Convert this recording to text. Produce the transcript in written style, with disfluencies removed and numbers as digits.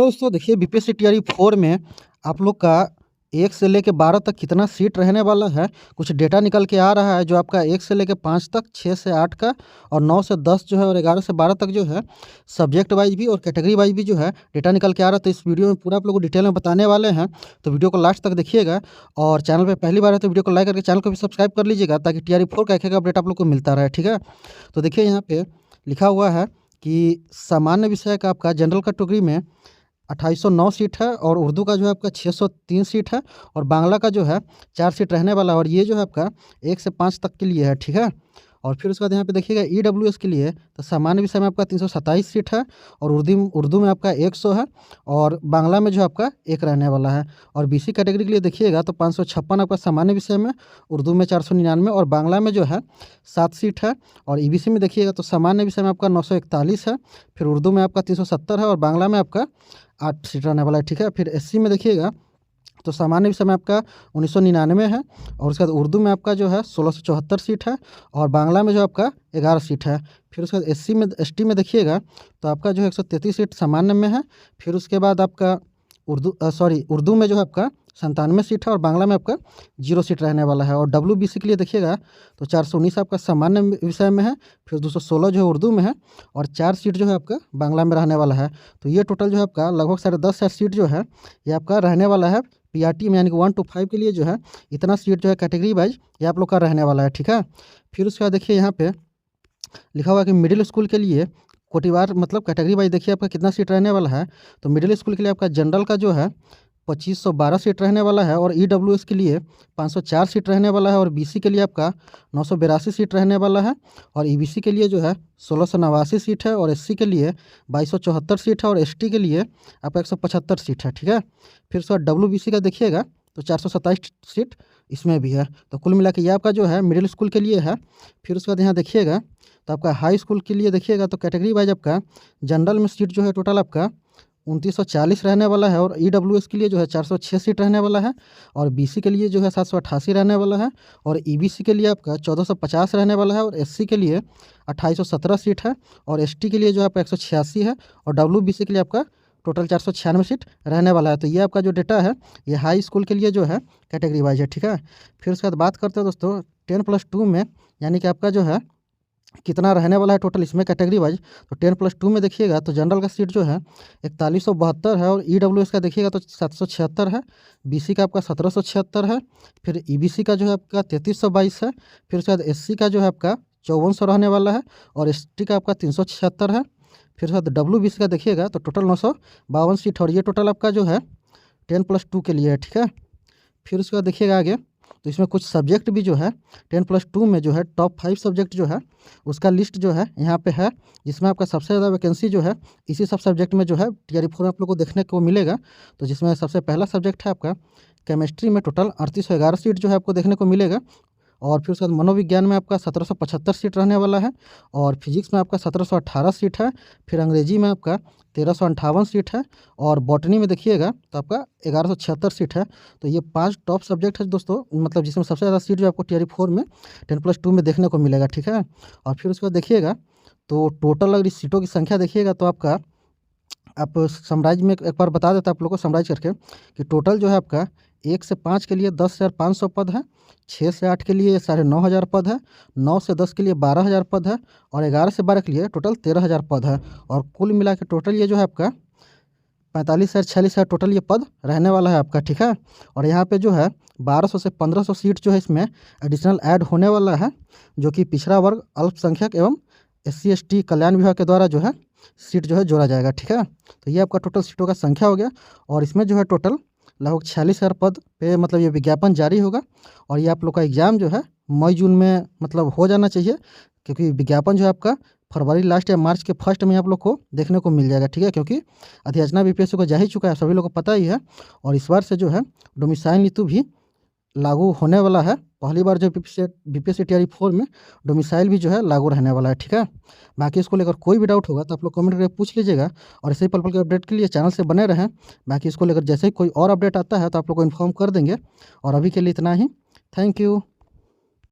Hello दोस्तों, देखिए BPSC TRE 4 में आप लोग का 1 से लेके 12 तक कितना सीट रहने वाला है, कुछ डेटा निकल के आ रहा है। जो आपका 1 से लेके 5 तक, 6 से 8 का और 9 से 10 जो है और 11 से 12 तक जो है सब्जेक्ट वाइज भी और कैटेगरी वाइज भी जो है डेटा निकल के आ रहा है। तो इस वीडियो में पूरा आप लोग को डिटेल में बताने वाले हैं, तो वीडियो को लास्ट तक देखिएगा। और चैनल पर पहली बार है तो वीडियो को लाइक करके चैनल को भी सब्सक्राइब कर लीजिएगा, ताकि टीआरई 4 का एक अपडेट आप लोग को मिलता रहे। ठीक है, तो देखिए यहाँ पे लिखा हुआ है कि सामान्य विषय का आपका जनरल कैटेगरी में 2809 सीट है, और उर्दू का जो है आपका 603 सीट है, और बांग्ला का जो है 4 सीट रहने वाला है। और ये जो है आपका 1 से 5 तक के लिए है। ठीक है, और फिर उसके बाद यहाँ पे देखिएगा ईडब्ल्यूएस के लिए तो सामान्य विषय में आपका 327 सीट है, और उर्दू में आपका 100 है, और बांग्ला में जो आपका 1 रहने वाला है। और बीसी कैटेगरी के लिए देखिएगा तो 556 आपका सामान्य विषय में, उर्दू में 499 और बांग्ला में जो है 7 सीट है। और ईबीसी में देखिएगा तो सामान्य विषय में आपका 941 है, फिर उर्दू में आपका 370 है, और बांग्ला में आपका 8 सीट रहने वाला है। ठीक है, फिर एससी में देखिएगा तो सामान्य विषय में आपका 1999 है, और उसके बाद उर्दू में आपका जो है 1674 सीट है, और बांग्ला में जो आपका 11 सीट है। फिर उसके बाद एसटी में देखिएगा तो आपका जो है 133 सीट सामान्य में है। फिर उसके बाद आपका उर्दू में जो है आपका 97 सीट है, और बांग्ला में आपका 0 सीट रहने वाला है। और डब्ल्यूबीसी के लिए देखिएगा तो 419 आपका सामान्य विषय में है, फिर 216 जो है उर्दू में है, और 4 सीट जो है आपका बांग्ला में रहने वाला है। तो ये टोटल जो है आपका लगभग 10.5 सीट जो है ये आपका रहने वाला है पीआरटी में, यानी कि 1 to 5 के लिए जो है इतना सीट जो है कैटेगरी वाइज ये आप लोग का रहने वाला है। ठीक है, फिर उसके बाद देखिए यहाँ पे लिखा हुआ है कि मिडिल स्कूल के लिए कोटिवार मतलब कैटेगरी वाइज देखिए आपका कितना सीट रहने वाला है। तो मिडिल स्कूल के लिए आपका जनरल का जो है 2512 सीट रहने वाला है, और ईडब्ल्यूएस के लिए 504 सीट रहने वाला है, और बीसी के लिए आपका 982 सीट रहने वाला है, और ईबीसी के लिए जो है 1689 सीट है, और एससी के लिए 2274 सीट है, और एसटी के लिए आपका 175 सीट है। ठीक है, फिर उसके बाद डब्ल्यूबीसी का देखिएगा तो 427 सीट इसमें भी है। तो कुल मिला के ये आपका जो है मिडिल स्कूल के लिए है। फिर उसके बाद यहाँ देखिएगा तो आपका हाई स्कूल के लिए देखिएगा तो कैटेगरी वाइज आपका जनरल में सीट जो है टोटल आपका 2940 रहने वाला है, और ईडब्ल्यूएस के लिए जो है 406 सीट रहने वाला है, और बीसी के लिए जो है 788 रहने वाला है, और ईबीसी के लिए आपका 1450 रहने वाला है, और एससी के लिए 2817 सीट है, और एसटी के लिए जो है आपका 186 है, और डब्ल्यूबीसी के लिए आपका टोटल 496 सीट रहने वाला है। तो ये आपका जो डेटा है ये हाई स्कूल के लिए जो है कैटेगरी वाइज है। ठीक है, फिर उसके बाद बात करते हैं दोस्तों 10+2 में, यानी कि आपका जो है कितना रहने वाला है टोटल इसमें कैटेगरी वाइज। तो 10+2 में देखिएगा तो जनरल का सीट जो है 4172 है, और ईडब्ल्यूएस का देखिएगा तो 776 है, बीसी का आपका 1776 है, फिर ईबीसी का जो है आपका 3322 है, फिर उसके बाद एससी का जो है आपका 5400 रहने वाला है, और एसटी का आपका 376 है। फिर उसके बाद डब्ल्यूबीसी का देखिएगा तो टोटल 952 सीट, और ये टोटल आपका जो है 10+2 के लिए है। ठीक है, फिर उसके बाद देखिएगा आगे तो इसमें कुछ सब्जेक्ट भी जो है 10+2 में जो है टॉप 5 सब्जेक्ट जो है उसका लिस्ट जो है यहाँ पे है, जिसमें आपका सबसे ज़्यादा वैकेंसी जो है इसी सब सब्जेक्ट में जो है टीआरई 4 आप लोग को देखने को मिलेगा। तो जिसमें सबसे पहला सब्जेक्ट है आपका केमिस्ट्री में टोटल 3811 सीट जो है आपको देखने को मिलेगा, और फिर उसके बाद मनोविज्ञान में आपका 1775 सीट रहने वाला है, और फिजिक्स में आपका 1718 सीट है, फिर अंग्रेजी में आपका 1358 सीट है, और बॉटनी में देखिएगा तो आपका 1176 सीट है। तो ये 5 टॉप सब्जेक्ट है दोस्तों, मतलब जिसमें सबसे ज़्यादा सीट जो आपको टीआरई 4 में 10+2 में देखने को मिलेगा। ठीक है, और फिर उसके बाद देखिएगा तो टोटल अगर इस सीटों की संख्या देखिएगा तो आपका आप समराइज में एक बार बता देता आप लोग को समराइज करके कि टोटल जो है आपका 1 से 5 के लिए 10,500 पद है, 6 से 8 के लिए 9,500 पद है, 9 से 10 के लिए 12,000 पद है, और 11 से 12 के लिए टोटल 13,000 पद है। और कुल मिला के टोटल ये जो है आपका 45 से 46 टोटल ये पद रहने वाला है आपका। ठीक है, और यहाँ पे जो है 1200 से 1500 सीट जो है इसमें एडिशनल ऐड होने वाला है, जो कि पिछड़ा वर्ग, अल्पसंख्यक एवं SC/ST कल्याण विभाग के द्वारा जो है सीट जो है जोड़ा जाएगा। ठीक है, तो ये आपका टोटल सीटों का संख्या हो गया, और इसमें जो है टोटल लगभग 46,000 पद पे मतलब ये विज्ञापन जारी होगा, और ये आप लोग का एग्ज़ाम जो है मई जून में मतलब हो जाना चाहिए, क्योंकि विज्ञापन जो है आपका फरवरी लास्ट या मार्च के फर्स्ट में आप लोग को देखने को मिल जाएगा। ठीक है, क्योंकि अधिसूचना बीपीएससी को जा ही चुका है, सभी लोग को पता ही है, और इस बार से जो है डोमिसाइल नीति भी लागू होने वाला है। पहली बार जो बीपीएससी टीआरई 4 में डोमिसाइल भी जो है लागू रहने वाला है। ठीक है, बाकी इसको लेकर कोई भी डाउट होगा तो आप लोग कमेंट करके पूछ लीजिएगा, और ऐसे ही पल पल के अपडेट के लिए चैनल से बने रहें। बाकी इसको लेकर जैसे ही कोई और अपडेट आता है तो आप लोग को इन्फॉर्म कर देंगे, और अभी के लिए इतना ही। Thank you.